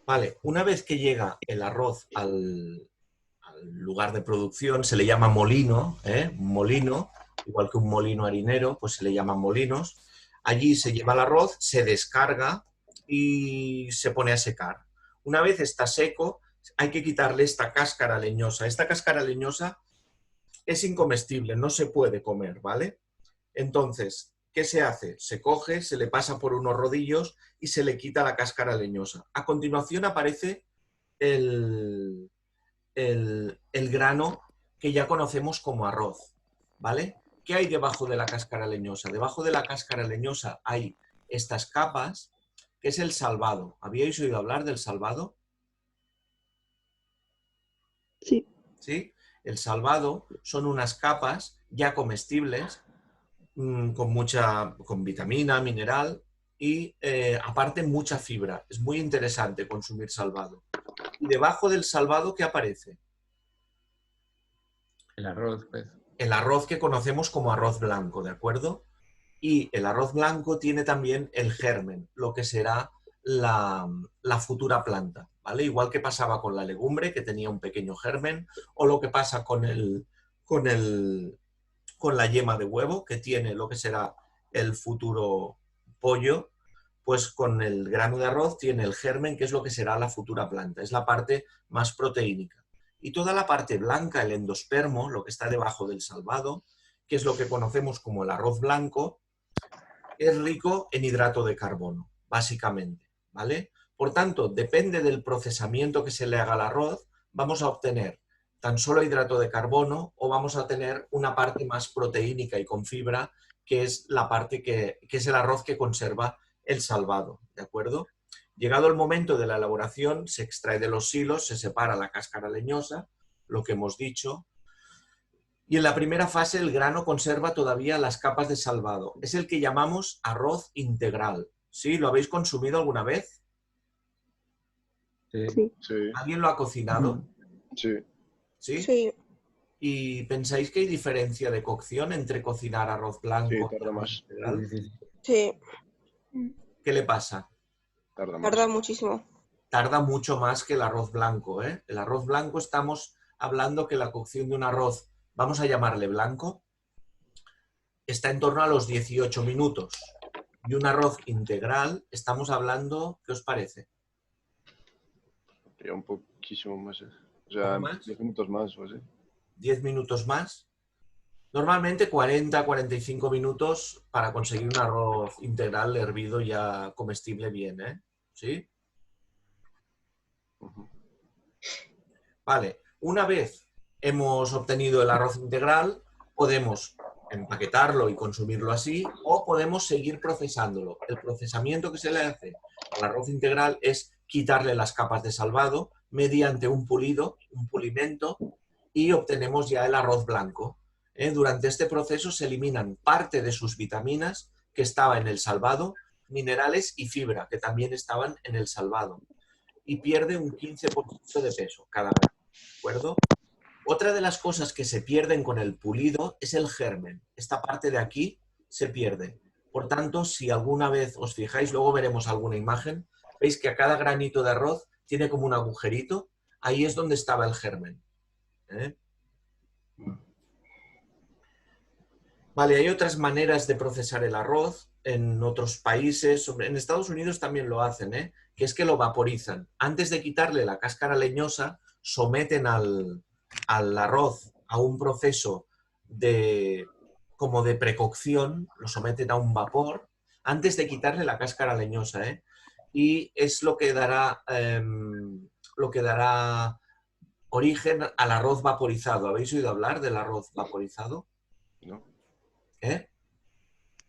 Vale, una vez que llega el arroz al lugar de producción, se le llama molino, ¿eh? Molino, igual que un molino harinero, pues se le llaman molinos. Allí se lleva el arroz, se descarga y se pone a secar. Una vez está seco, hay que quitarle esta cáscara leñosa. Esta cáscara leñosa es incomestible, no se puede comer, ¿vale? Entonces, ¿qué se hace? Se coge, se le pasa por unos rodillos y se le quita la cáscara leñosa. A continuación aparece el, el grano que ya conocemos como arroz, ¿vale? ¿Qué hay debajo de la cáscara leñosa? Debajo de la cáscara leñosa hay estas capas, que es el salvado. ¿Habíais oído hablar del salvado? Sí. ¿Sí? El salvado son unas capas ya comestibles con vitamina, mineral y aparte mucha fibra. Es muy interesante consumir salvado. Y debajo del salvado, ¿qué aparece? El arroz, pues. El arroz que conocemos como arroz blanco, ¿de acuerdo? Y el arroz blanco tiene también el germen, lo que será la futura planta, ¿vale? Igual que pasaba con la legumbre, que tenía un pequeño germen, o lo que pasa con con la yema de huevo, que tiene lo que será el futuro pollo, pues con el grano de arroz tiene el germen, que es lo que será la futura planta, es la parte más proteínica. Y toda la parte blanca, el endospermo, lo que está debajo del salvado, que es lo que conocemos como el arroz blanco, es rico en hidrato de carbono, básicamente, ¿vale? Por tanto, depende del procesamiento que se le haga al arroz, vamos a obtener tan solo hidrato de carbono o vamos a tener una parte más proteínica y con fibra, que es la parte que es el arroz que conserva el salvado, ¿de acuerdo? Llegado el momento de la elaboración, se extrae de los silos, se separa la cáscara leñosa, lo que hemos dicho, y en la primera fase el grano conserva todavía las capas de salvado. Es el que llamamos arroz integral. ¿Sí? ¿Lo habéis consumido alguna vez? Sí. Sí. Sí, ¿Alguien lo ha cocinado? sí. ¿Sí? Sí. ¿Y pensáis que hay diferencia de cocción entre cocinar arroz blanco Sí, y tarda arroz más. integral? Sí. Sí. ¿Qué le pasa? Tarda más. Tarda muchísimo. Tarda mucho más que el arroz blanco, ¿eh? El arroz blanco estamos hablando que la cocción de un arroz, vamos a llamarle blanco, está en torno a los 18 minutos. Y un arroz integral, estamos hablando, ¿qué os parece? Ya un poquísimo más. O ¿Un sea, poco más? 10 minutos más o así. 10 minutos más. Normalmente 40-45 minutos para conseguir un arroz integral hervido ya comestible bien, ¿eh? ¿Sí? Ujú. Vale, una vez hemos obtenido el arroz integral, podemos empaquetarlo y consumirlo así o podemos seguir procesándolo. El procesamiento que se le hace al arroz integral es quitarle las capas de salvado mediante un pulido, un pulimento, y obtenemos ya el arroz blanco. Durante este proceso se eliminan parte de sus vitaminas que estaba en el salvado, minerales y fibra que también estaban en el salvado, y pierde un 15% de peso cada gramo. ¿De acuerdo? Otra de las cosas que se pierden con el pulido es el germen. Esta parte de aquí se pierde. Por tanto, si alguna vez os fijáis, luego veremos alguna imagen, veis que a cada granito de arroz tiene como un agujerito. Ahí es donde estaba el germen. ¿Eh? Vale, hay otras maneras de procesar el arroz en otros países. En Estados Unidos también lo hacen, ¿eh? Que es que lo vaporizan. Antes de quitarle la cáscara leñosa, someten al arroz a un proceso como de precocción, lo someten a un vapor, antes de quitarle la cáscara leñosa, ¿eh? Y es lo que dará origen al arroz vaporizado. ¿Habéis oído hablar del arroz vaporizado? ¿No? ¿Eh?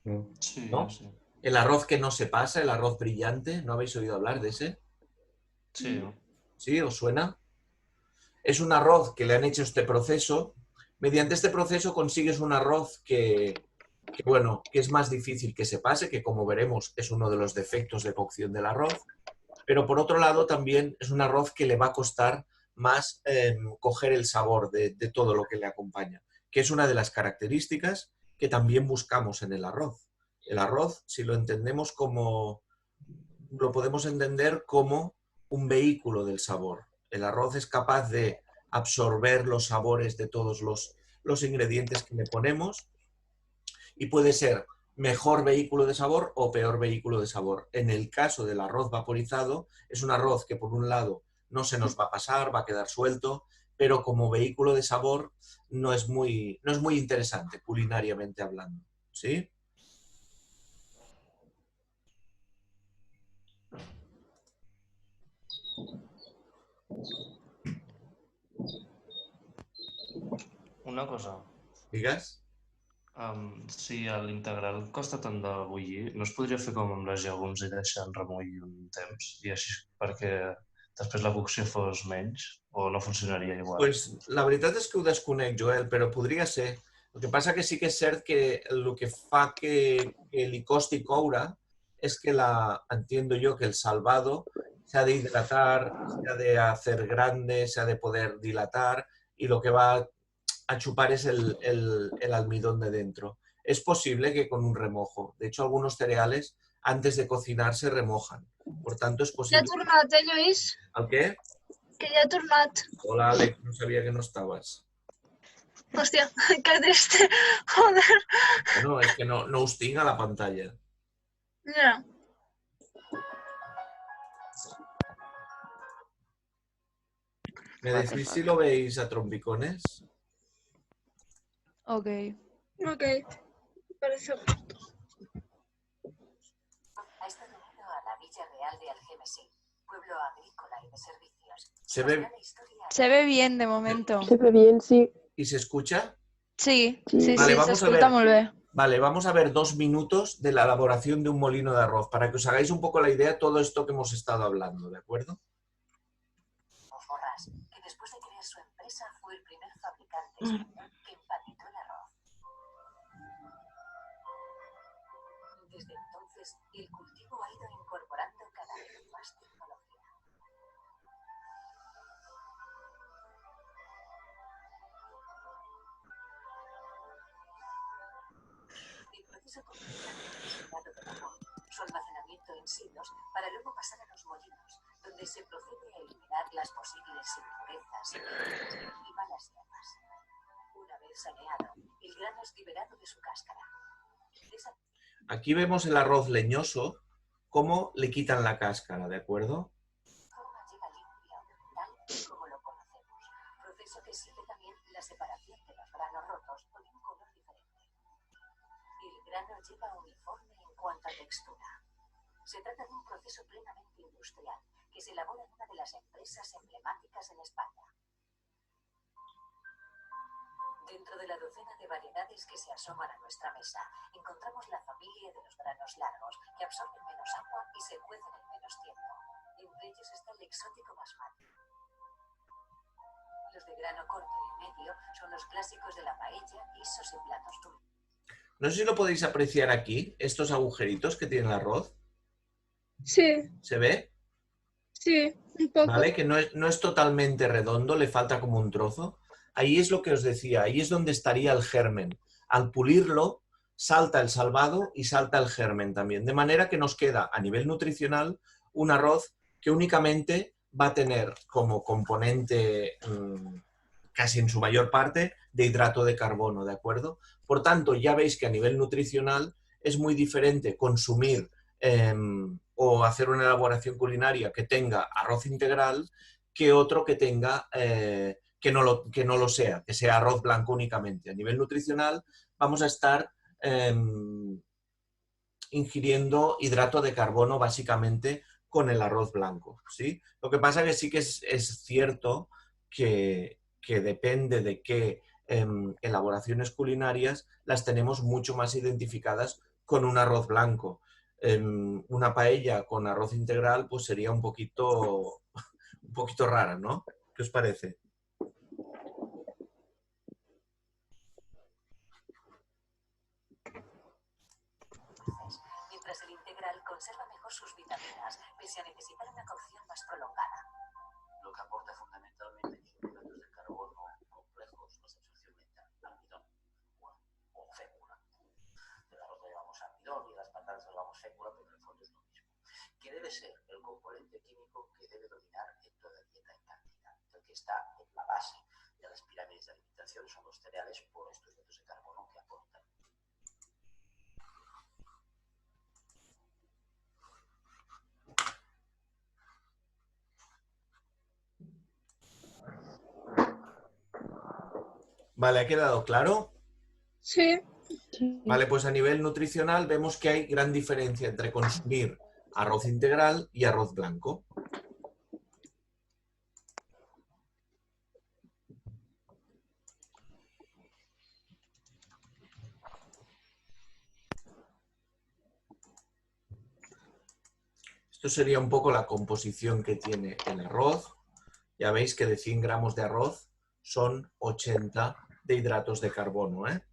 No. Sí, ¿No? sí. El arroz que no se pasa, el arroz brillante, ¿no habéis oído hablar de ese? Sí, ¿no? ¿Sí? ¿Os suena? Es un arroz que le han hecho este proceso. Mediante este proceso consigues un arroz bueno, que es más difícil que se pase, que como veremos es uno de los defectos de cocción del arroz, pero por otro lado también es un arroz que le va a costar más coger el sabor de todo lo que le acompaña, que es una de las características que también buscamos en el arroz. El arroz, si lo entendemos como, lo podemos entender como un vehículo del sabor. El arroz es capaz de absorber los sabores de todos los ingredientes que le ponemos y puede ser mejor vehículo de sabor o peor vehículo de sabor. En el caso del arroz vaporizado, es un arroz que por un lado no se nos va a pasar, va a quedar suelto, pero como vehículo de sabor no es muy interesante culinariamente hablando. ¿Sí? Una cosa, ¿Digas? si l'integral costa tant de bullir, no es podria fer com amb les llegums i deixar en remullir un temps? I així perquè després la cocció fos menys o no funcionaria igual? Pues la veritat és que ho desconec, Joel, però podria ser. El que passa que sí que és cert que el que fa que li costi coure es que entiendo yo que el salvado se ha de hidratar, se ha de hacer grande, se ha de poder dilatar y lo que va a chupar es el almidón de dentro. Es posible que con un remojo. De hecho, algunos cereales antes de cocinar se remojan. Por tanto, es Ja ha posible. tornat, Lluís? ¿Al qué? Que ja ha tornat. Hola, Alex, no sabía que no estabas. Hòstia, que triste. Joder. Bueno, es que no os tinga la pantalla. Ja. ¿Me decís si lo veis a trompicones? Ok. Ok. Parece justo. Ha estado unido a la Villa Real de Algemesí, pueblo agrícola y de servicios. ¿Se ve, Tras la historia- Se ve bien de momento. Se ve bien, sí. y se escucha? Sí, Sí. sí, Vale, sí, vamos a s'escolta ver. molt bé. Vale, vamos a ver 2 minutos de la elaboración de un molino de arroz para que os hagáis un poco la idea de todo esto que hemos estado hablando, ¿de acuerdo? Borrás, que después de crear su empresa fue el primer fabricante español que empaquetó el arroz. Desde entonces, el cultivo ha ido incorporando cada vez más tecnología. El proceso comienza con el secado del arroz, su almacenamiento en silos para luego pasar a los molinos, donde se procede a eliminar las posibles impurezas y malas hierbas. Una vez saneado, el grano es liberado de su cáscara. De esa Aquí vemos el arroz leñoso, cómo le quitan la cáscara, ¿de acuerdo? forma llega limpio, tal como lo conocemos, proceso que sigue también la separación de los granos rotos o de un color diferente. El grano llega uniforme en cuanto a textura. Se trata de un proceso plenamente industrial que se elabora en una de las empresas emblemáticas en España. Dentro de la docena de variedades que se asoman a nuestra mesa, encontramos la familia de los granos largos, que absorben menos agua y se cuecen en menos tiempo. Entre ellos está el exótico basmati. Los de grano corto y medio son los clásicos de la paella, guisos y platos dulces. No sé si lo podéis apreciar aquí, estos agujeritos que tiene el arroz. Sí, ¿Se ve? sí, un poco. ¿Vale? Que no es totalmente redondo, le falta como un trozo. Ahí es lo que os decía, ahí es donde estaría el germen. Al pulirlo, salta el salvado y salta el germen también. De manera que nos queda a nivel nutricional un arroz que únicamente va a tener como componente, casi en su mayor parte, de hidrato de carbono, ¿de acuerdo? Por tanto, ya veis que a nivel nutricional es muy diferente consumir o hacer una elaboración culinaria que tenga arroz integral que otro que tenga que no lo sea, que sea arroz blanco únicamente. A nivel nutricional vamos a estar ingiriendo hidrato de carbono básicamente con el arroz blanco, ¿sí? Lo que pasa que sí que es cierto que depende de qué elaboraciones culinarias las tenemos mucho más identificadas con un arroz blanco. Una paella con arroz integral pues sería un poquito rara, ¿no? ¿Qué os parece? Mientras el integral conserva mejor sus vitaminas, pese a necesitar una cocción más prolongada. Lo que aporta fundamentalmente hidratos de carbono complejos, no se absorción almidón o fécula. El arroz lo llamamos almidón y las patatas lo llamamos fécula, pero en el fondo es lo mismo. Que debe ser el componente químico que debe dominar Vale, ¿ha quedado claro? Sí. Vale, pues a nivel nutricional vemos que hay gran diferencia entre consumir arroz integral y arroz blanco. Esto sería un poco la composición que tiene el arroz. Ya veis que de 100 gramos de arroz son 80 de hidratos de carbono, ¿eh?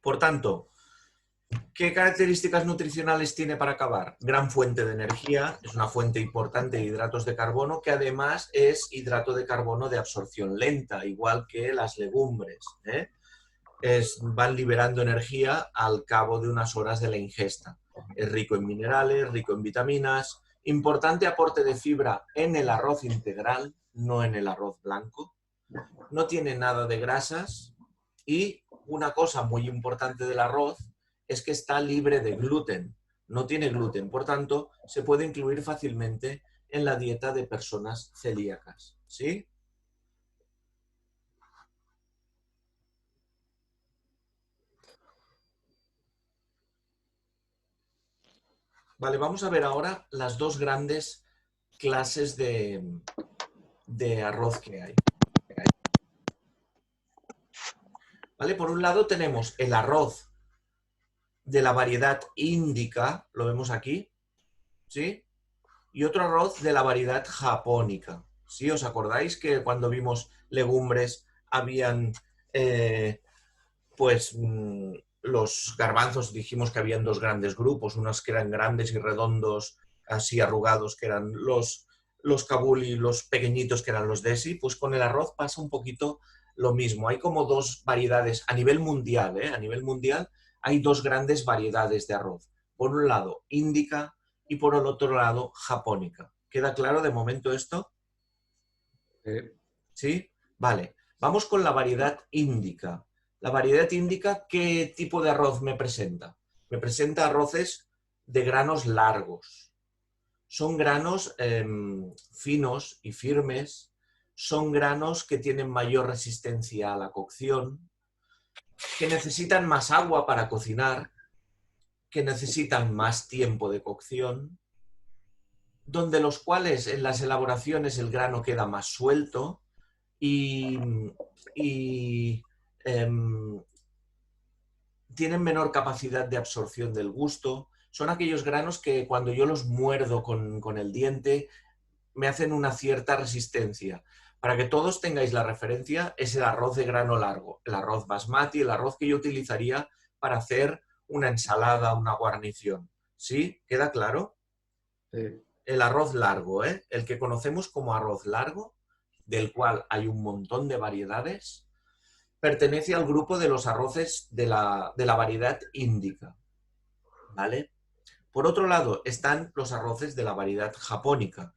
Por tanto, ¿qué características nutricionales tiene para acabar? Gran fuente de energía, es una fuente importante de hidratos de carbono que además es hidrato de carbono de absorción lenta, igual que las legumbres, ¿eh? Van liberando energía al cabo de unas horas de la ingesta. Es rico en minerales, rico en vitaminas, importante aporte de fibra en el arroz integral, no en el arroz blanco. No tiene nada de grasas y una cosa muy importante del arroz es que está libre de gluten. No tiene gluten, por tanto, se puede incluir fácilmente en la dieta de personas celíacas. ¿Sí? Vale, vamos a ver ahora las dos grandes clases de arroz que hay. ¿Vale? Por un lado tenemos el arroz de la variedad índica, lo vemos aquí, ¿sí? Y otro arroz de la variedad japónica. ¿Sí? ¿Os acordáis que cuando vimos legumbres habían, los garbanzos, dijimos que habían dos grandes grupos, unos que eran grandes y redondos, así arrugados, que eran los kabuli, y los pequeñitos, que eran los desi? Pues con el arroz pasa un poquito lo mismo. Hay como dos variedades a nivel mundial, ¿eh? A nivel mundial hay dos grandes variedades de arroz. Por un lado, índica, y por el otro lado, japónica. ¿Queda claro de momento esto? ¿Sí? Vale. Vamos con la variedad índica. La variedad índica, ¿qué tipo de arroz me presenta? Me presenta arroces de granos largos. Son granos finos y firmes. Son granos que tienen mayor resistencia a la cocción, que necesitan más agua para cocinar, que necesitan más tiempo de cocción, donde los cuales en las elaboraciones el grano queda más suelto y tienen menor capacidad de absorción del gusto. Son aquellos granos que cuando yo los muerdo con el diente me hacen una cierta resistencia. Para que todos tengáis la referencia, es el arroz de grano largo, el arroz basmati, el arroz que yo utilizaría para hacer una ensalada, una guarnición. ¿Sí? ¿Queda claro? Sí. El arroz largo, ¿eh? El que conocemos como arroz largo, del cual hay un montón de variedades, pertenece al grupo de los arroces de la variedad índica. ¿Vale? Por otro lado, están los arroces de la variedad japónica.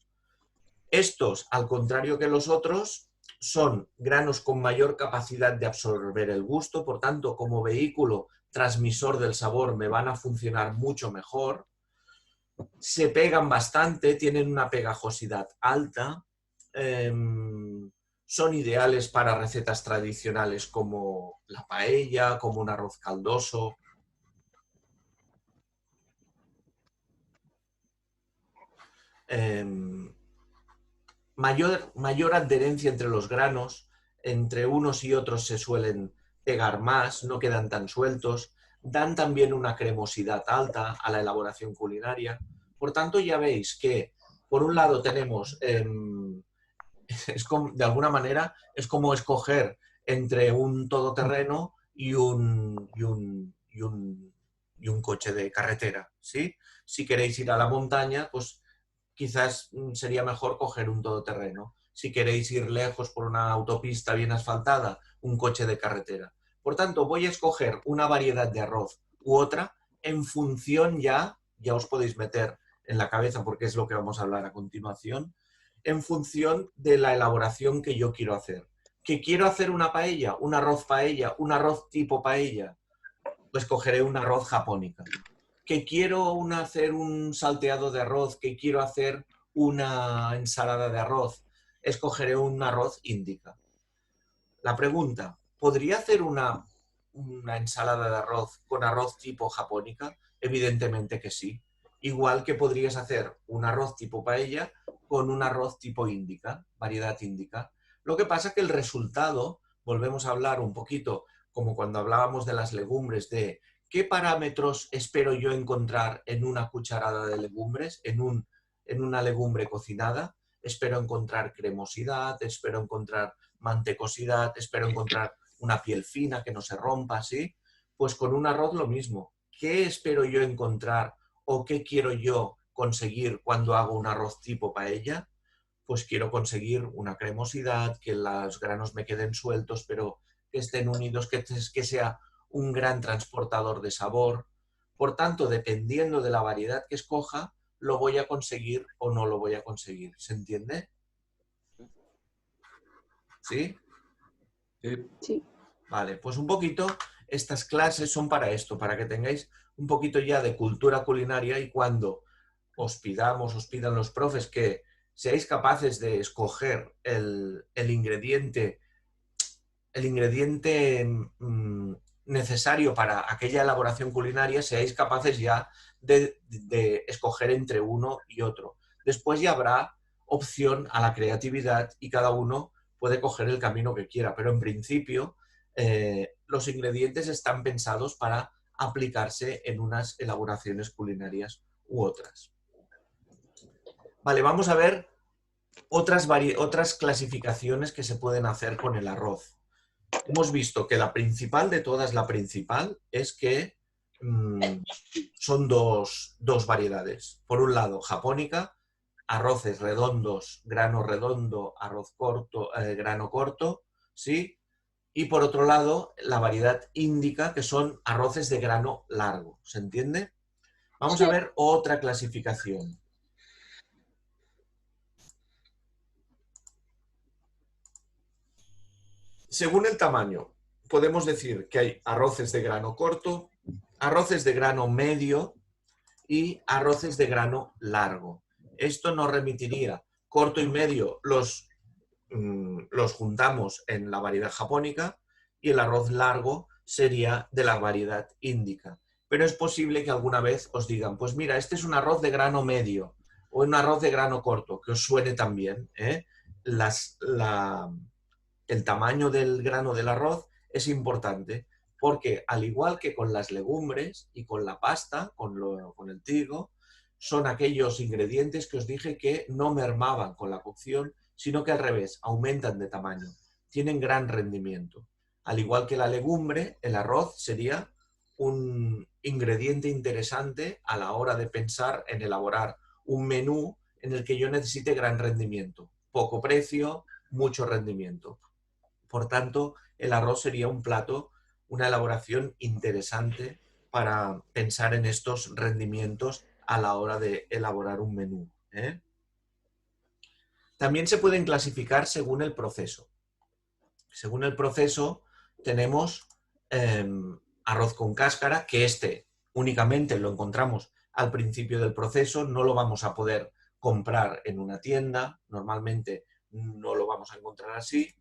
Estos, al contrario que los otros, son granos con mayor capacidad de absorber el gusto, por tanto, como vehículo transmisor del sabor me van a funcionar mucho mejor. Se pegan bastante, tienen una pegajosidad alta, son ideales para recetas tradicionales como la paella, como un arroz caldoso. Mayor adherencia entre los granos, entre unos y otros se suelen pegar más, no quedan tan sueltos, dan también una cremosidad alta a la elaboración culinaria. Por tanto, ya veis que, por un lado, tenemos, de alguna manera, es como escoger entre un todoterreno y un coche de carretera, ¿sí? Si queréis ir a la montaña, pues quizás sería mejor coger un todoterreno. Si queréis ir lejos por una autopista bien asfaltada, un coche de carretera. Por tanto, voy a escoger una variedad de arroz u otra en función ya os podéis meter en la cabeza porque es lo que vamos a hablar a continuación, en función de la elaboración que yo quiero hacer. ¿Que quiero hacer una paella, un arroz tipo paella? Pues cogeré un arroz japónica. ¿Que quiero hacer un salteado de arroz? ¿Que quiero hacer una ensalada de arroz? Escogeré un arroz índica. La pregunta, ¿podría hacer una ensalada de arroz con arroz tipo japónica? Evidentemente que sí. Igual que podrías hacer un arroz tipo paella con un arroz tipo índica, variedad índica. Lo que pasa es que el resultado, volvemos a hablar un poquito como cuando hablábamos de las legumbres, de qué parámetros espero yo encontrar en una cucharada de legumbres, en una legumbre cocinada. Espero encontrar cremosidad, espero encontrar mantecosidad, espero encontrar una piel fina que no se rompa, ¿sí? Pues con un arroz lo mismo. ¿Qué espero yo encontrar o qué quiero yo conseguir cuando hago un arroz tipo paella? Pues quiero conseguir una cremosidad, que los granos me queden sueltos, pero que estén unidos, que sea un gran transportador de sabor. Por tanto, dependiendo de la variedad que escoja, lo voy a conseguir o no lo voy a conseguir. ¿Se entiende? ¿Sí? Sí. Vale, pues un poquito, estas clases son para esto, para que tengáis un poquito ya de cultura culinaria y cuando os pidan los profes que seáis capaces de escoger el ingrediente necesario para aquella elaboración culinaria, seáis capaces ya de escoger entre uno y otro. Después ya habrá opción a la creatividad y cada uno puede coger el camino que quiera, pero en principio los ingredientes están pensados para aplicarse en unas elaboraciones culinarias u otras. Vale, vamos a ver otras clasificaciones que se pueden hacer con el arroz. Hemos visto que la principal de todas, la principal, es que son dos variedades. Por un lado, japónica, arroces redondos, grano redondo, arroz corto, grano corto, ¿sí? Y por otro lado, la variedad índica, que son arroces de grano largo. ¿Se entiende? Vamos a ver otra clasificación. Según el tamaño, podemos decir que hay arroces de grano corto, arroces de grano medio y arroces de grano largo. Esto nos remitiría, corto y medio los juntamos en la variedad japónica y el arroz largo sería de la variedad índica. Pero es posible que alguna vez os digan, pues mira, este es un arroz de grano medio o un arroz de grano corto, que os suene también, ¿eh? El tamaño del grano del arroz es importante porque al igual que con las legumbres y con la pasta, con el trigo, son aquellos ingredientes que os dije que no mermaban con la cocción, sino que al revés, aumentan de tamaño, tienen gran rendimiento. Al igual que la legumbre, el arroz sería un ingrediente interesante a la hora de pensar en elaborar un menú en el que yo necesite gran rendimiento, poco precio, mucho rendimiento. Por tanto, el arroz sería un plato, una elaboración interesante para pensar en estos rendimientos a la hora de elaborar un menú, ¿eh? También se pueden clasificar según el proceso. Según el proceso tenemos arroz con cáscara, que únicamente lo encontramos al principio del proceso, no lo vamos a poder comprar en una tienda, normalmente no lo vamos a encontrar así.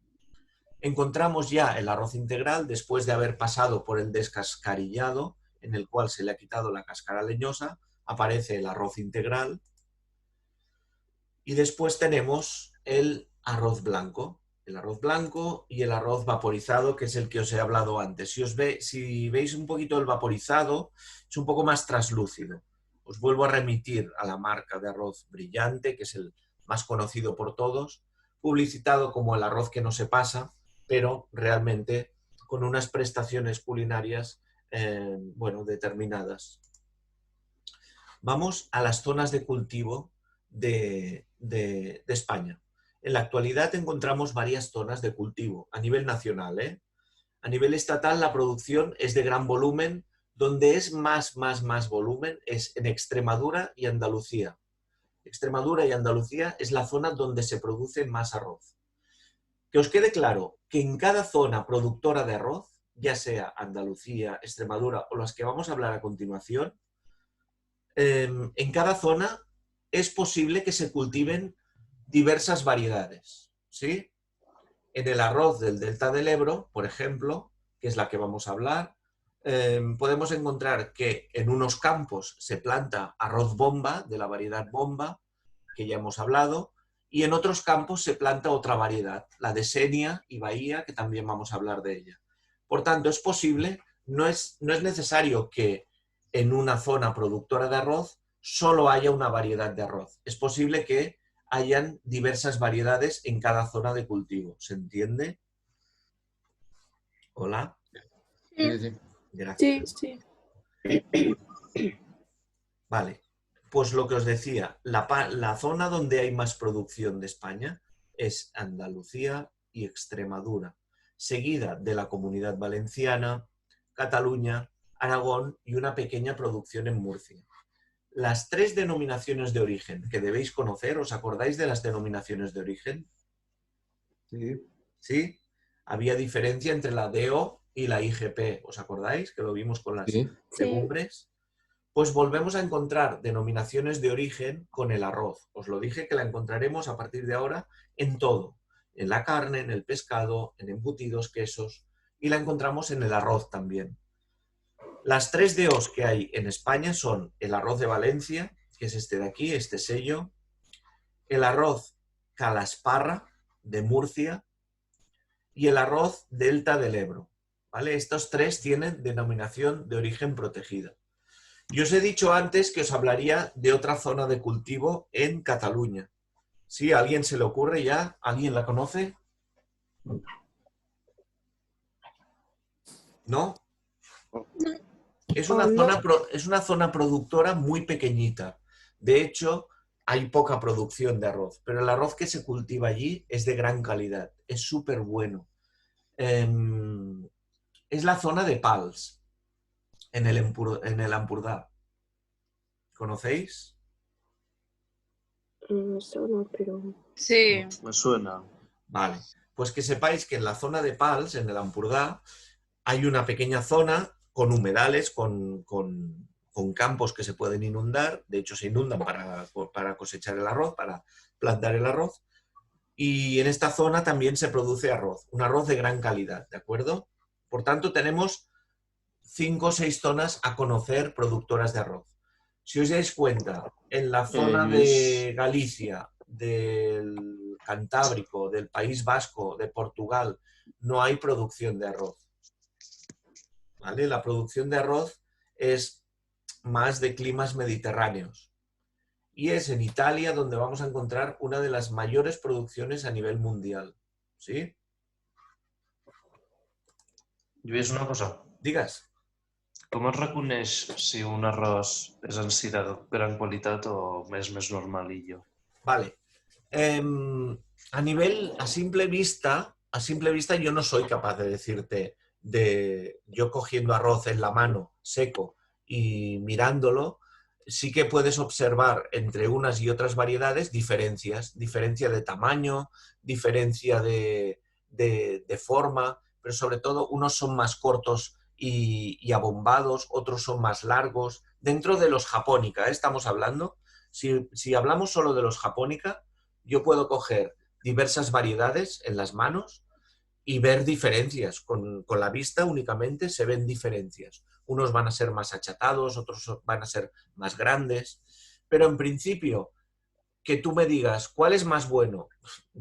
Encontramos ya el arroz integral después de haber pasado por el descascarillado, en el cual se le ha quitado la cáscara leñosa, aparece el arroz integral. Y después tenemos el arroz blanco y el arroz vaporizado, que es el que os he hablado antes. Si veis un poquito el vaporizado, es un poco más traslúcido. Os vuelvo a remitir a la marca de arroz Brillante, que es el más conocido por todos, publicitado como el arroz que no se pasa, pero realmente con unas prestaciones culinarias determinadas. Vamos a las zonas de cultivo de España. En la actualidad encontramos varias zonas de cultivo a nivel nacional, ¿eh? A nivel estatal la producción es de gran volumen, donde es más volumen es en Extremadura y Andalucía. Extremadura y Andalucía es la zona donde se produce más arroz. Que os quede claro que en cada zona productora de arroz, ya sea Andalucía, Extremadura o las que vamos a hablar a continuación, en cada zona es posible que se cultiven diversas variedades, ¿sí? En el arroz del Delta del Ebro, por ejemplo, que es la que vamos a hablar, podemos encontrar que en unos campos se planta arroz bomba, de la variedad bomba, que ya hemos hablado, y en otros campos se planta otra variedad, la de Senia y Bahía, que también vamos a hablar de ella. Por tanto, es posible, no es necesario que en una zona productora de arroz solo haya una variedad de arroz. Es posible que hayan diversas variedades en cada zona de cultivo. ¿Se entiende? ¿Hola? Sí, sí. Gracias. Sí. Vale, pues lo que os decía, la zona donde hay más producción de España es Andalucía y Extremadura, seguida de la Comunidad Valenciana, Cataluña, Aragón y una pequeña producción en Murcia. Las 3 denominaciones de origen que debéis conocer, ¿os acordáis de las denominaciones de origen? Sí. ¿Sí? Había diferencia entre la DO y la IGP, ¿os acordáis? Que lo vimos con las Sí. legumbres. Pues volvemos a encontrar denominaciones de origen con el arroz. Os lo dije que la encontraremos a partir de ahora en todo. En la carne, en el pescado, en embutidos, quesos. Y la encontramos en el arroz también. Las 3 DOs que hay en España son el arroz de Valencia, que es este de aquí, este sello. El arroz Calasparra, de Murcia. Y el arroz Delta del Ebro. ¿Vale? Estos 3 tienen denominación de origen protegida. Yo os he dicho antes que os hablaría de otra zona de cultivo en Cataluña. ¿Sí? ¿A alguien se le ocurre ya? ¿Alguien la conoce? ¿No? Es una zona productora muy pequeñita. De hecho, hay poca producción de arroz, pero el arroz que se cultiva allí es de gran calidad, es súper bueno. Es la zona de Pals, en el Ampurdá. ¿Conocéis? No suena, pero... Sí. Me suena. Vale, pues que sepáis que en la zona de Pals, en el Ampurdá, hay una pequeña zona con humedales, con campos que se pueden inundar, de hecho se inundan para cosechar el arroz, para plantar el arroz, y en esta zona también se produce arroz, un arroz de gran calidad, ¿de acuerdo? Por tanto, tenemos 5 o 6 zonas a conocer productoras de arroz. Si os dais cuenta, en la zona de Galicia, del Cantábrico, del País Vasco, de Portugal, no hay producción de arroz. ¿Vale? La producción de arroz es más de climas mediterráneos. Y es en Italia donde vamos a encontrar una de las mayores producciones a nivel mundial. ¿Sí? Lluís, una cosa. Digues. Com es reconeix si un arròs és en si de gran qualitat o més normalillo? Vale. A simple vista yo no soy capaz de decirte, yo cogiendo arroz en la mano, seco, y mirándolo, sí que puedes observar entre unas y otras variedades diferencias. Diferencia de tamaño, diferencia de forma, pero sobre todo unos son más cortos y abombados, otros son más largos. Dentro de los japónica, estamos hablando. Si hablamos solo de los japónica, yo puedo coger diversas variedades en las manos y ver diferencias. Con la vista únicamente se ven diferencias. Unos van a ser más achatados, otros van a ser más grandes. Pero en principio, que tú me digas cuál es más bueno,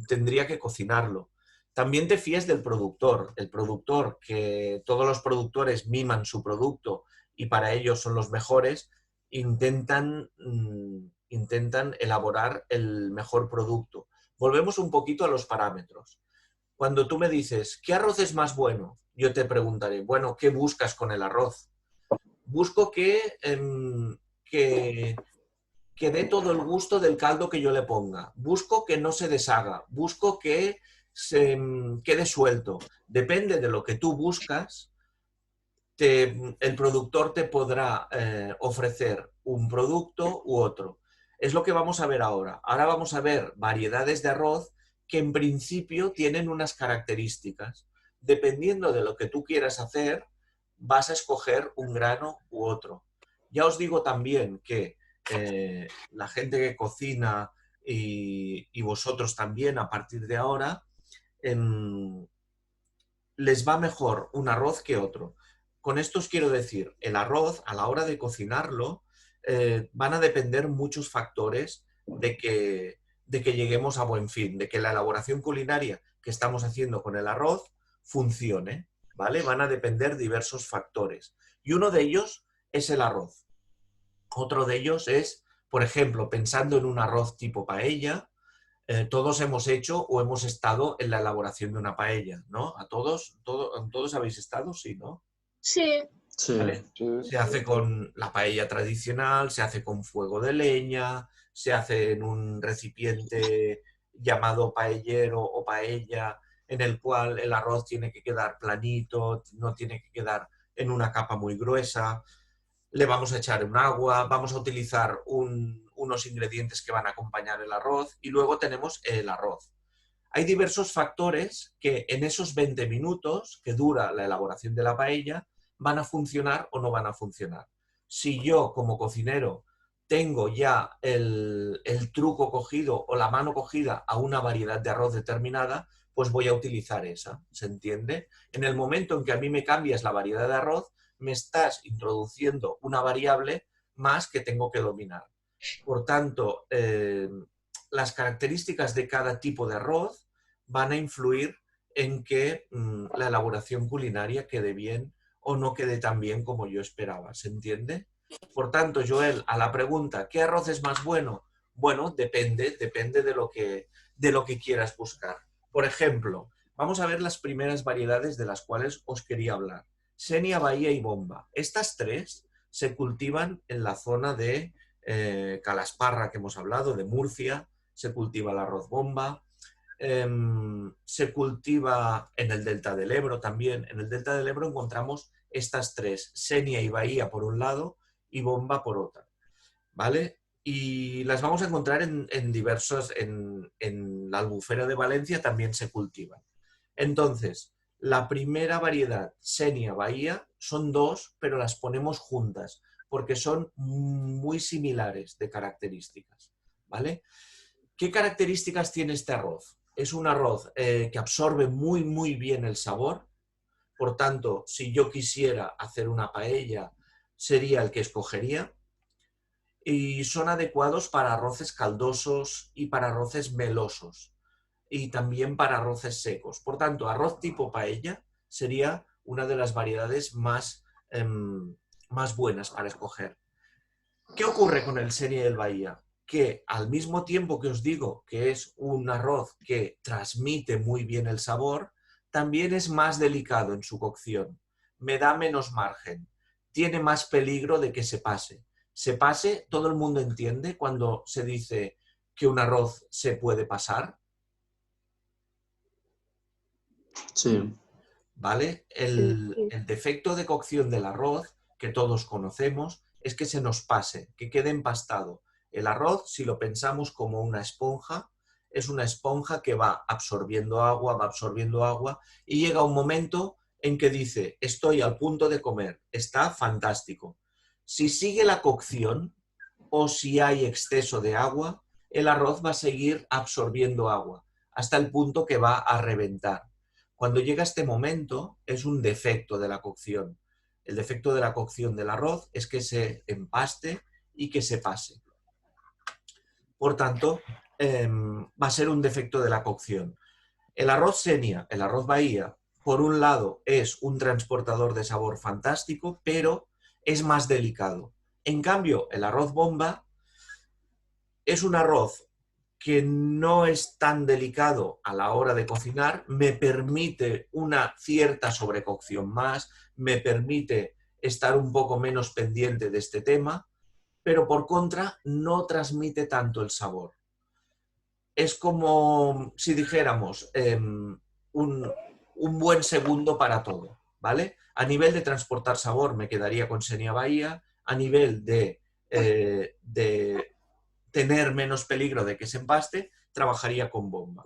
tendría que cocinarlo. También te fíes del productor. El productor, que todos los productores miman su producto y para ellos son los mejores, intentan elaborar el mejor producto. Volvemos un poquito a los parámetros. Cuando tú me dices, ¿qué arroz es más bueno? Yo te preguntaré, bueno, ¿qué buscas con el arroz? Busco que dé todo el gusto del caldo que yo le ponga. Busco que no se deshaga. Busco que se quede suelto. Depende de lo que tú buscas, el productor te podrá ofrecer un producto u otro. Es lo que vamos a ver ahora. Ahora vamos a ver variedades de arroz que en principio tienen unas características. Dependiendo de lo que tú quieras hacer, vas a escoger un grano u otro. Ya os digo también que la gente que cocina y vosotros también a partir de ahora, les va mejor un arroz que otro. Con esto os quiero decir, el arroz, a la hora de cocinarlo, van a depender muchos factores de que lleguemos a buen fin, de que la elaboración culinaria que estamos haciendo con el arroz funcione, ¿vale? Van a depender diversos factores. Y uno de ellos es el arroz. Otro de ellos es, por ejemplo, pensando en un arroz tipo paella, todos hemos hecho o hemos estado en la elaboración de una paella, ¿no? ¿Todos habéis estado? Sí, ¿no? Sí. Sí. ¿Vale? Se hace con la paella tradicional, se hace con fuego de leña, se hace en un recipiente llamado paellero o paella, en el cual el arroz tiene que quedar planito, no tiene que quedar en una capa muy gruesa. Le vamos a echar un agua, vamos a utilizar unos ingredientes que van a acompañar el arroz y luego tenemos el arroz. Hay diversos factores que en esos 20 minutos que dura la elaboración de la paella van a funcionar o no van a funcionar. Si yo como cocinero tengo ya el truco cogido o la mano cogida a una variedad de arroz determinada, pues voy a utilizar esa, ¿se entiende? En el momento en que a mí me cambias la variedad de arroz, me estás introduciendo una variable más que tengo que dominar. Por tanto, las características de cada tipo de arroz van a influir en que la elaboración culinaria quede bien o no quede tan bien como yo esperaba, ¿se entiende? Por tanto, Joel, a la pregunta, ¿qué arroz es más bueno? Bueno, depende de lo que quieras buscar. Por ejemplo, vamos a ver las primeras variedades de las cuales os quería hablar. Xenia, Bahía y Bomba. Estas tres se cultivan en la zona de Calasparra, que hemos hablado, de Murcia, se cultiva el arroz bomba, se cultiva en el Delta del Ebro también. En el Delta del Ebro encontramos estas tres, Xenia y Bahía por un lado y Bomba por otra, ¿vale? Y las vamos a encontrar en diversos, en la Albufera de Valencia también se cultivan. Entonces, la primera variedad, Xenia, Bahía, son dos, pero las ponemos juntas, porque son muy similares de características, ¿vale? ¿Qué características tiene este arroz? Es un arroz que absorbe muy bien el sabor, por tanto, si yo quisiera hacer una paella, sería el que escogería, y son adecuados para arroces caldosos y para arroces melosos, y también para arroces secos. Por tanto, arroz tipo paella sería una de las variedades más buenas para escoger. ¿Qué ocurre con el Xenia y el Bahía? Que al mismo tiempo que os digo que es un arroz que transmite muy bien el sabor, también es más delicado en su cocción. Me da menos margen. Tiene más peligro de que se pase. Se pase, todo el mundo entiende cuando se dice que un arroz se puede pasar. Sí. ¿Vale? El defecto de cocción del arroz, que todos conocemos, es que se nos pase, que quede empastado. El arroz, si lo pensamos como una esponja, es una esponja que va absorbiendo agua y llega un momento en que dice, estoy al punto de comer, está fantástico. Si sigue la cocción o si hay exceso de agua, el arroz va a seguir absorbiendo agua hasta el punto que va a reventar. Cuando llega este momento es un defecto de la cocción. El defecto de la cocción del arroz es que se empaste y que se pase. Por tanto, va a ser un defecto de la cocción. El arroz Xenia, el arroz Bahía, por un lado es un transportador de sabor fantástico, pero es más delicado. En cambio, el arroz Bomba es un arroz que no es tan delicado a la hora de cocinar, me permite una cierta sobrecocción más, me permite estar un poco menos pendiente de este tema, pero por contra no transmite tanto el sabor. Es como si dijéramos un buen segundo para todo, ¿vale? A nivel de transportar sabor me quedaría con Xenia Bahía, a nivel de tener menos peligro de que se empaste, trabajaría con Bomba.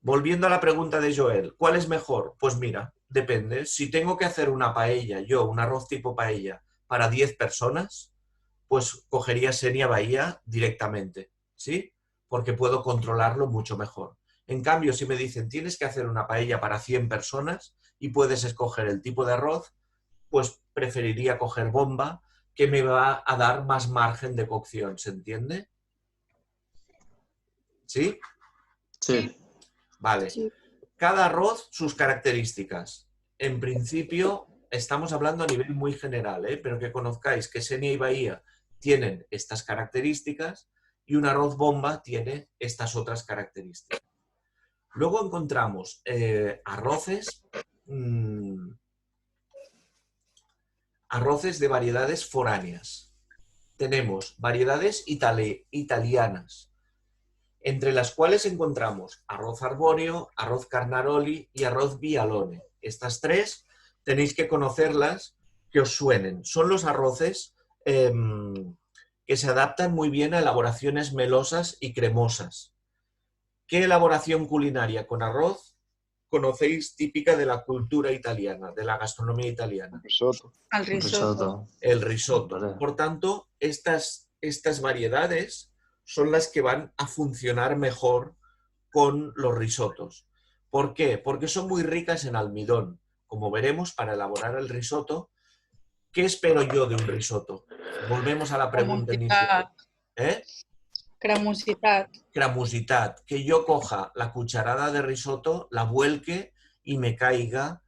Volviendo a la pregunta de Joel, ¿cuál es mejor? Pues mira, depende. Si tengo que hacer una paella, un arroz tipo paella para 10 personas, pues cogería Xenia Bahía directamente, ¿sí? Porque puedo controlarlo mucho mejor. En cambio, si me dicen tienes que hacer una paella para 100 personas y puedes escoger el tipo de arroz, pues preferiría coger bomba, que me va a dar más margen de cocción, ¿se entiende? ¿Sí? Sí. Vale. Sí. Cada arroz, sus características. En principio, estamos hablando a nivel muy general, pero que conozcáis que Xenia y Bahía tienen estas características y un arroz bomba tiene estas otras características. Luego encontramos arroces de variedades foráneas. Tenemos variedades italianas, entre las cuales encontramos arroz arbóreo, arroz carnaroli y arroz bialone. Estas tres tenéis que conocerlas, que os suenen. Son los arroces que se adaptan muy bien a elaboraciones melosas y cremosas. ¿Qué elaboración culinaria con arroz conocéis típica de la cultura italiana, de la gastronomía italiana? Risotto. Al risotto. El risotto. Vale. Por tanto, estas variedades son las que van a funcionar mejor con los risotos. ¿Por qué? Porque son muy ricas en almidón. Como veremos, para elaborar el risotto, ¿qué espero yo de un risotto? Volvemos a la pregunta inicial. Cremosidad. Cremosidad. Que yo coja la cucharada de risotto, la vuelque y me caiga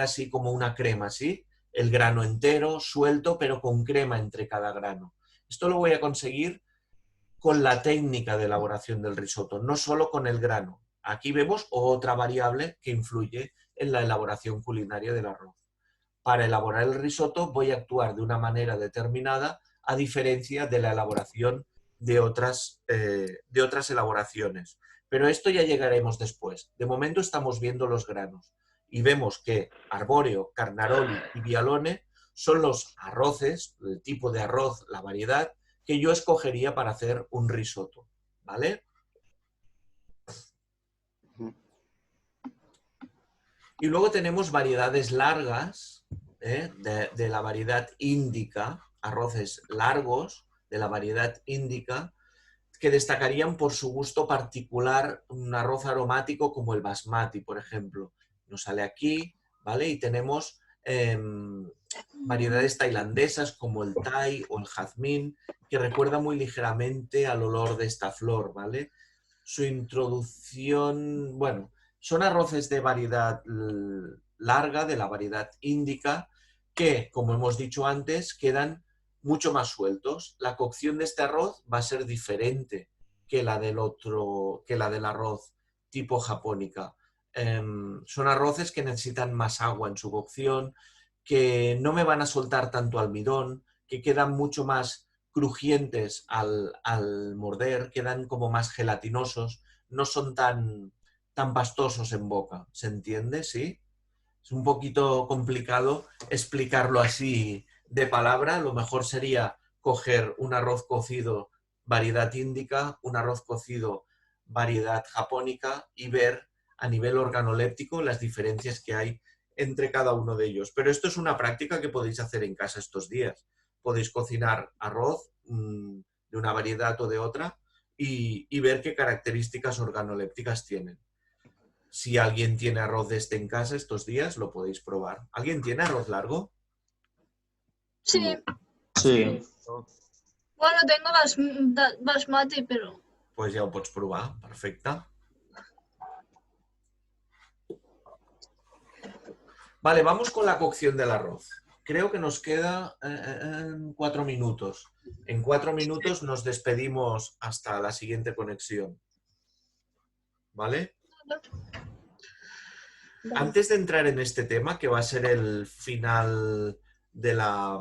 así como una crema, ¿sí? El grano entero, suelto, pero con crema entre cada grano. Esto lo voy a conseguir con la técnica de elaboración del risotto, no solo con el grano. Aquí vemos otra variable que influye en la elaboración culinaria del arroz. Para elaborar el risotto voy a actuar de una manera determinada, a diferencia de la elaboración de otras elaboraciones. Pero esto ya llegaremos después. De momento estamos viendo los granos y vemos que arbóreo, carnaroli y bialone son los arroces, el tipo de arroz, la variedad, que yo escogería para hacer un risotto, ¿vale? Y luego tenemos variedades largas, de la variedad índica, arroces largos de la variedad índica, que destacarían por su gusto particular un arroz aromático como el basmati, por ejemplo. Nos sale aquí, ¿vale? Y tenemos variedades tailandesas como el thai o el jazmín, que recuerda muy ligeramente al olor de esta flor, ¿vale? Su introducción, bueno, son arroces de variedad larga, de la variedad índica, que, como hemos dicho antes, quedan mucho más sueltos. La cocción de este arroz va a ser diferente que la del arroz tipo japónica. Son arroces que necesitan más agua en su cocción, que no me van a soltar tanto almidón, que quedan mucho más crujientes al morder, quedan como más gelatinosos, no son tan pastosos en boca. ¿Se entiende? ¿Sí? Es un poquito complicado explicarlo así de palabra. Lo mejor sería coger un arroz cocido variedad índica, un arroz cocido variedad japónica y ver a nivel organoléptico las diferencias que hay entre cada uno de ellos. Pero esto es una práctica que podéis hacer en casa estos días. Podéis cocinar arroz de una variedad o de otra y ver qué características organolépticas tienen. Si alguien tiene arroz de este en casa estos días, lo podéis probar. ¿Alguien tiene arroz largo? Sí. Sí. Bueno, tengo basmati, pero... Pues ja ho pots provar, perfecte. Vale, vamos con la cocción del arroz. Creo que nos queda 4 minutos. En 4 minutos nos despedimos hasta la siguiente conexión. ¿Vale? Antes de entrar en este tema, que va a ser el final de la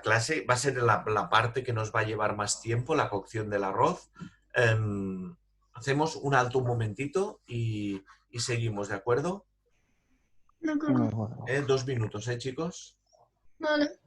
clase, va a ser la parte que nos va a llevar más tiempo, la cocción del arroz. Hacemos un alto un momentito y seguimos, ¿de acuerdo? De acuerdo. 2 minutos, chicos. Vale.